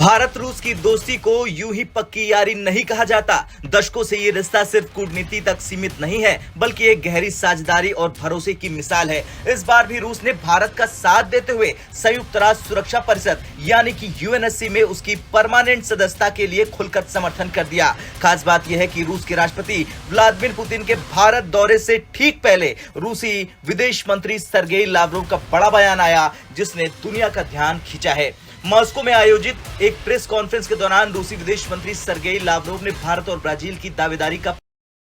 भारत रूस की दोस्ती को यूं ही पक्की यारी नहीं कहा जाता। दशकों से ये रिश्ता सिर्फ कूटनीति तक सीमित नहीं है, बल्कि एक गहरी साझेदारी और भरोसे की मिसाल है। इस बार भी रूस ने भारत का साथ देते हुए संयुक्त राष्ट्र सुरक्षा परिषद यानी कि यूएनएससी में उसकी परमानेंट सदस्यता के लिए खुलकर समर्थन कर दिया। खास बात यह है कि रूस के राष्ट्रपति व्लादिमीर पुतिन के भारत दौरे से ठीक पहले रूसी विदेश मंत्री सर्गेई लावरोव का बड़ा बयान आया, जिसने दुनिया का ध्यान खींचा है। मॉस्को में आयोजित एक प्रेस कॉन्फ्रेंस के दौरान रूसी विदेश मंत्री सर्गेई लावरोव ने भारत और ब्राजील की दावेदारी का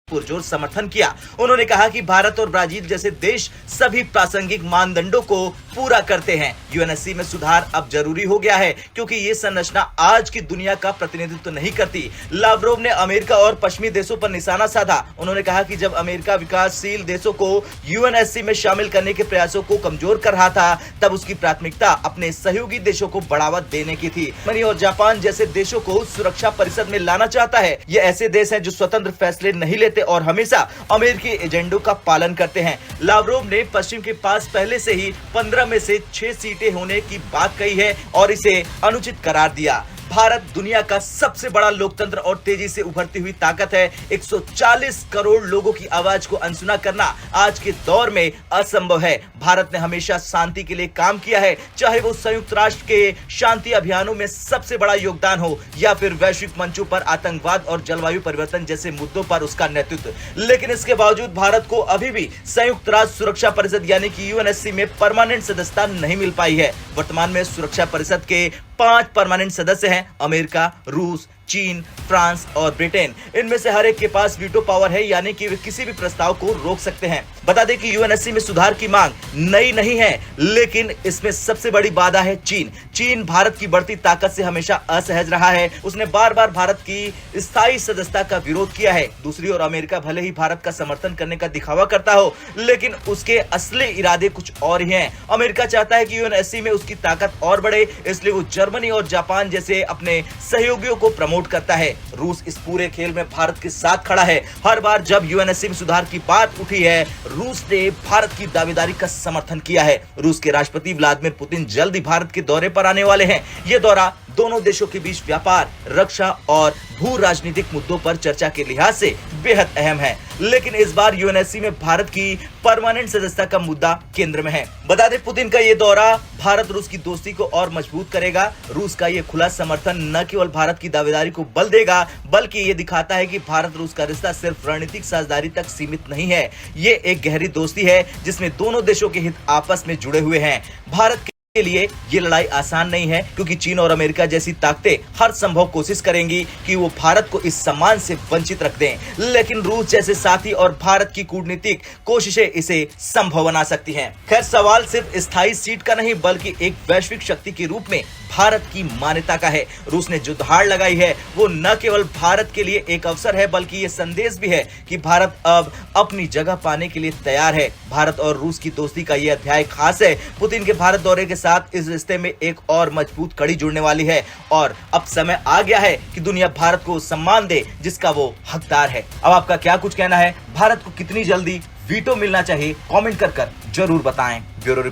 पुरजोर समर्थन किया। उन्होंने कहा कि भारत और ब्राजील जैसे देश सभी प्रासंगिक मानदंडों को पूरा करते हैं। यूएनएससी में सुधार अब जरूरी हो गया है, क्योंकि ये संरचना आज की दुनिया का प्रतिनिधित्व नहीं करती। लावरोव ने अमेरिका और पश्चिमी देशों पर निशाना साधा। उन्होंने कहा कि जब अमेरिका विकासशील देशों को यूएनएससी में शामिल करने के प्रयासों को कमजोर कर रहा था, तब उसकी प्राथमिकता अपने सहयोगी देशों को बढ़ावा देने की थी। जर्मनी और जापान जैसे देशों को सुरक्षा परिषद में लाना चाहता है। ये ऐसे देश हैं जो स्वतंत्र फैसले नहीं लेते और हमेशा अमेरिकी एजेंडों का पालन करते हैं। लावरोव ने पश्चिम के पास पहले से ही 15 में से 6 सीटें होने की बात कही है और इसे अनुचित करार दिया। भारत दुनिया का सबसे बड़ा लोकतंत्र और तेजी से उभरती हुई ताकत है। 140 करोड़ लोगों की आवाज को अनसुना करना आज के दौर में असंभव है। भारत ने हमेशा शांति के लिए काम किया है, चाहे वो संयुक्त राष्ट्र के शांति अभियानों में सबसे बड़ा योगदान हो या फिर वैश्विक मंचों पर आतंकवाद और जलवायु परिवर्तन जैसे मुद्दों पर उसका नेतृत्व। लेकिन इसके बावजूद भारत को अभी भी संयुक्त राष्ट्र सुरक्षा परिषद यानी कि यूएनएससी में परमानेंट सदस्यता नहीं मिल पाई है। वर्तमान में सुरक्षा परिषद के 5 परमानेंट सदस्य हैं: अमेरिका, रूस, चीन, फ्रांस और ब्रिटेन। इनमें से हर एक के पास वीटो पावर है, यानी कि वे किसी भी प्रस्ताव को रोक सकते हैं। बता दें कि यूएनएससी में सुधार की मांग नई नहीं है, लेकिन इसमें सबसे बड़ी बाधा है चीन। चीन भारत की बढ़ती ताकत से हमेशा असहज रहा है। उसने बार बार भारत की स्थायी सदस्यता का विरोध किया है। दूसरी ओर अमेरिका भले ही भारत का समर्थन करने का दिखावा करता हो, लेकिन उसके असली इरादे कुछ और ही हैं। अमेरिका चाहता है कि यूएनएससी में उसकी ताकत और बढ़े, इसलिए वो जर्मनी और जापान जैसे अपने सहयोगियों को प्रमोट करता है। रूस इस पूरे खेल में भारत के साथ खड़ा है। हर बार जब यूएनएससी में सुधार की बात उठी है, रूस ने भारत की दावेदारी का समर्थन किया है। रूस के राष्ट्रपति व्लादिमीर पुतिन जल्द ही भारत के दौरे पर आने वाले हैं। यह दौरा दोनों देशों के बीच व्यापार, रक्षा और भू राजनीतिक मुद्दों पर चर्चा के लिहाज से बेहद अहम है। लेकिन इस बार यूएनएससी में भारत की परमानेंट सदस्यता का मुद्दा केंद्र में है। बता दें, पुतिन का यह दौरा भारत रूस की दोस्ती को और मजबूत करेगा। रूस का यह खुला समर्थन न केवल भारत की दावेदारी को बल देगा, बल्कि ये दिखाता है कि भारत रूस का रिश्ता सिर्फ रणनीतिक साझेदारी तक सीमित नहीं है। ये एक गहरी दोस्ती है, जिसमें दोनों देशों के हित आपस में जुड़े हुए हैं। भारत के लिए ये लड़ाई आसान नहीं है, क्योंकि चीन और अमेरिका जैसी ताकतें हर संभव कोशिश करेंगी कि वो भारत को इस सम्मान से वंचित रख दें। लेकिन रूस जैसे साथी और भारत की कूटनीतिक कोशिशें इसे संभव बना सकती हैं। खैर, सवाल सिर्फ स्थायी सीट का नहीं, बल्कि एक वैश्विक शक्ति के रूप में भारत की मान्यता का है। रूस ने जो दहाड़ लगाई है, वो न केवल भारत के लिए एक अवसर है, बल्कि ये संदेश भी है कि भारत अब अपनी जगह पाने के लिए तैयार है। भारत और रूस की दोस्ती का ये अध्याय खास है। पुतिन के भारत दौरे के साथ इस रिश्ते में एक और मजबूत कड़ी जुड़ने वाली है और अब समय आ गया है कि दुनिया भारत को सम्मान दे जिसका वो हकदार है। अब आपका क्या कुछ कहना है? भारत को कितनी जल्दी वीटो मिलना चाहिए? कमेंट कर जरूर बताएं। ब्यूरो